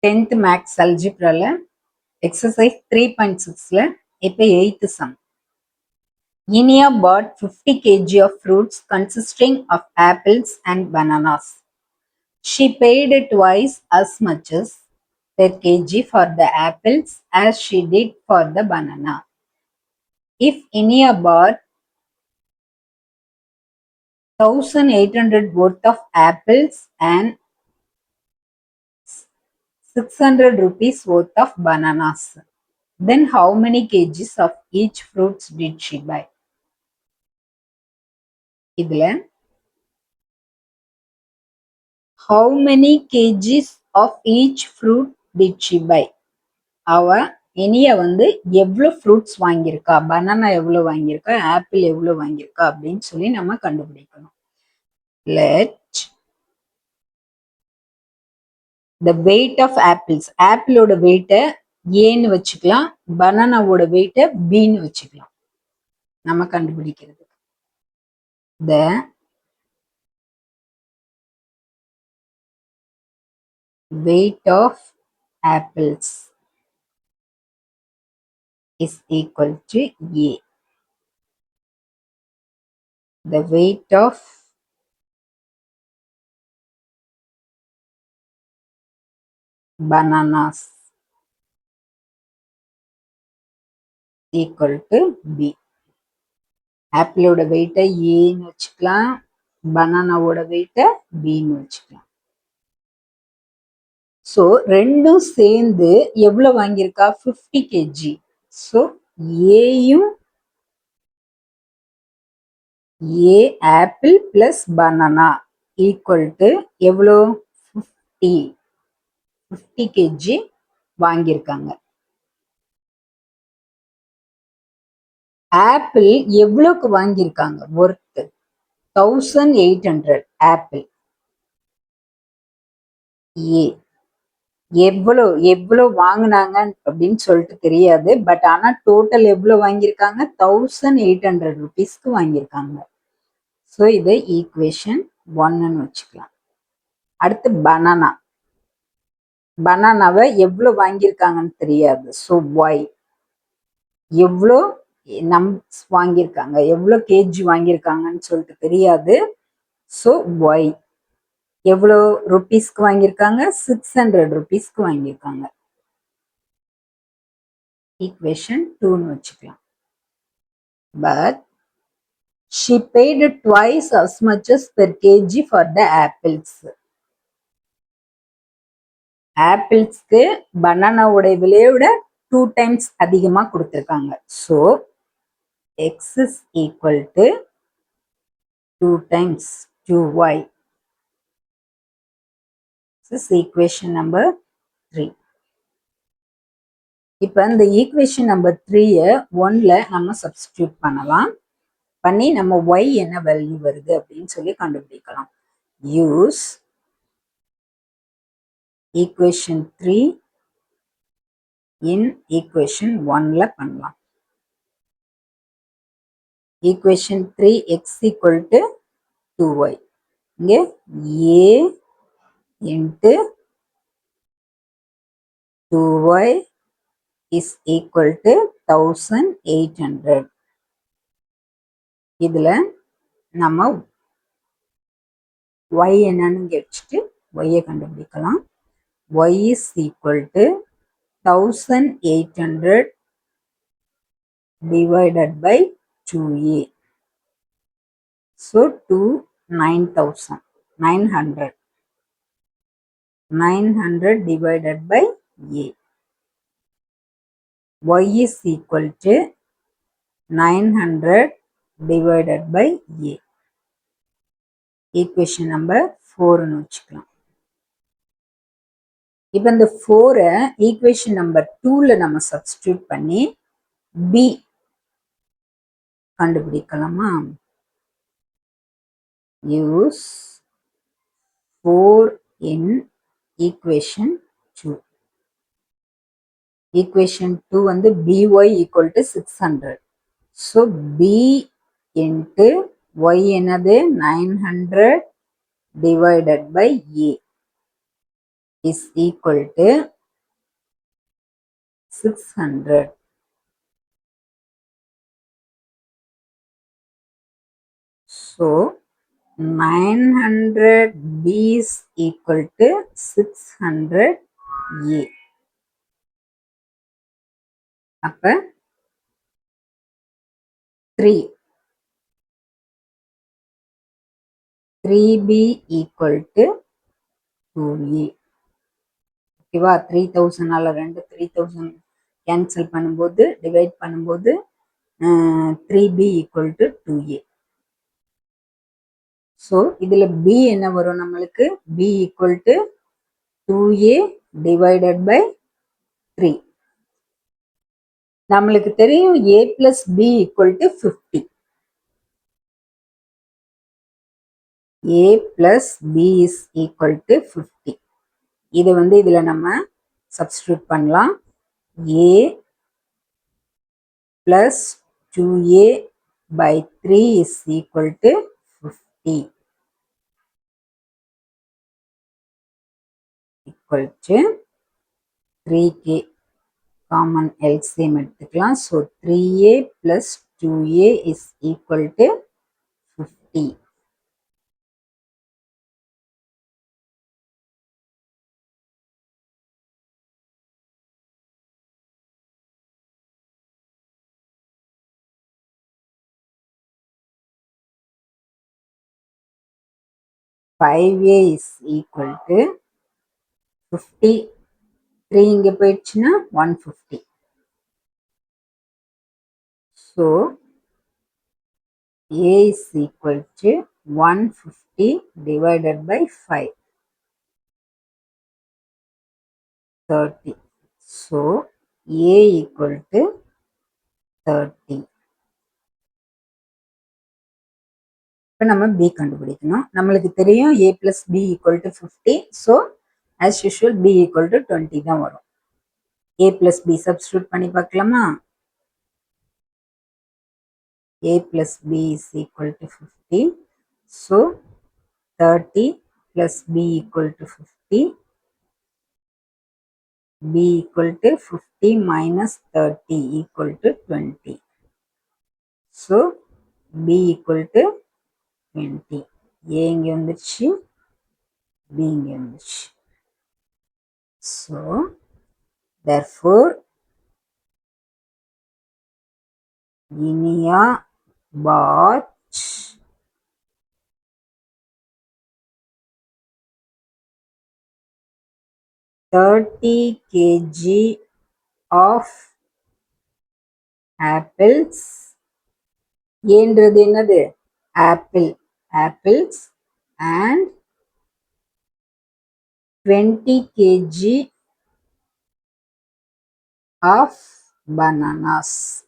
10th maths அல்ஜிப்ரால exercise 3.6ல இப்போ 8th some. Inia bought 50 kg of fruits consisting of apples and bananas. She paid twice as much as per kg for the apples as she did for the banana. If Inia bought 1800 worth of apples and 600 rupees worth of bananas, then how many kgs of each fruits did she buy? இதுல how many kgs of each fruit did she buy? அவ இனிய வந்து எவ்வளவு fruits வாங்கியிருக்கா, banana எவ்வளவு வாங்கியிருக்கா, apple எவ்வளவு வாங்கியிருக்கா அப்படின்னு சொல்லி நம்ம கண்டுபிடிக்கணும். Let the weight of apples, ஆப்பிளோட வெயிட்டை ஏன்னு வச்சுக்கலாம், பனானாவோட வெயிட்டை பின்னு வச்சுக்கலாம் நம்ம கண்டுபிடிக்கிறது. the weight of apples is equal to A. The weight of bananas equal to B. ஆப்பிளோட வெயிட்டை ஏன்னு வச்சுக்கலாம், பனானாவோட வெயிட்டை பின்னு வச்சுக்கலாம். ஸோ ரெண்டும் சேர்ந்து எவ்வளவு வாங்கியிருக்கா, 50 kg. ஸோ ஏயும் a apple plus banana equal to எவ்வளோ, 50 kg வாங்கியிருக்காங்க. ஆப்பிள் எவ்வளோக்கு வாங்கியிருக்காங்க, ஒர்த்து 1800 ஆப்பிள். ஏ எவ்வளோ எவ்வளோ வாங்கினாங்க அப்படின்னு சொல்லிட்டு தெரியாது, பட் ஆனால் டோட்டல் எவ்வளோ வாங்கியிருக்காங்க, 1800 ருபீஸ்க்கு வாங்கியிருக்காங்க. ஸோ இதை ஈக்குவேஷன் 1ன்னு வச்சுக்கலாம். அடுத்து பனானா, பனானாவை எவ்வளோ வாங்கியிருக்காங்கன்னு தெரியாது. ஸோ ஒய் எவ்வளோ வாங்கியிருக்காங்க, எவ்வளோ கேஜி வாங்கியிருக்காங்கன்னு சொல்லிட்டு தெரியாது. ஸோ ஒய் எவ்வளோ ருபீஸ்க்கு வாங்கியிருக்காங்க, 600 ருபீஸ்க்கு வாங்கியிருக்காங்க. ஈக்குவேஷன் 2ன்னு வச்சுக்கலாம். But she paid twice as much as per kg for the apples. ஆப்பிள்ஸ்க்கு பனானாவோட விலையோட 2 times அதிகமா கொடுத்துருக்காங்க. So x is equal to 2 times 2y. This is equation number 3. இப்போ இந்த ஈக்குவேஷன் நம்பர் 3யை 1ல நம்ம சப்ஸ்டியூட் பண்ணலாம். பண்ணி நம்ம y என்ன வேல்யூ வருது அப்படின்னு சொல்லி கண்டுபிடிக்கலாம். யூஸ் ஈக்குவேஷன் 3 இன் ஈக்குவேஷன் 1ல பண்ணலாம். Equation 3x equal to 2y. இங்கே a into 2y is equal to 1800. இதுல நம்ம y என்னன்னு வச்சுட்டு y கண்டுபிடிக்கலாம். y is equal to 1800 divided by 2a. So 900. 900 divided by a. Y is equal to 900 divided by a. Equation number 4ன்னு வச்சுக்கலாம். இப்போ இந்த 4ை equation number 2ல நம்ம சப்ஸ்டியூட் பண்ணி b கண்டுபிடிக்கலாமா? Use 4 in equation 2. equation 2 வந்து by equal to 600. so b into y என்னது 900 divided by a. is equal to 600. So 900B is equal to 600A. அப்ப 3 3B equal to 2A. ஓகேவா? 3000 2 3000 cancel பண்ணும்போது divide பண்ணும்போது 3B equal to 2A. So இதில் B என்ன வரும் நம்மளுக்கு? B equal to 2A divided by 3. நம்மளுக்கு தெரியும் A plus B equal to 50. A plus B is equal to 50. இதை இதில் நம்ம சப்ஸ்டியூட் பண்ணலாம். A plus 2A by 3 is equal to 50. Equal to 3K. Common LCM எடுத்துக்கலாம். So 3A plus 2A is equal to 50. A is equal to 50. 3 இங்க போயிடுச்சுன்னா 150. So A is equal to 150 divided by 5. 30. So A equal to 30. இப்போ நம்ம B கண்டுபிடிக்கணும். நம்மளுக்கு தெரியும் A plus B equal to 50. So as usual B equal to 20 தான் வரும். A plus B substitute பண்ணி பார்க்கலாமா? A plus B is equal to 50. So 30 plus B equal to 50. B equal to 50 minus 30 equal to 20. So B equal to 20. A இங்க வந்துருச்சு, B இங்க வந்துருச்சு. So therefore Inia bought 30 kg of apples. ஏன்றது என்னது? apples and 20 kg of bananas.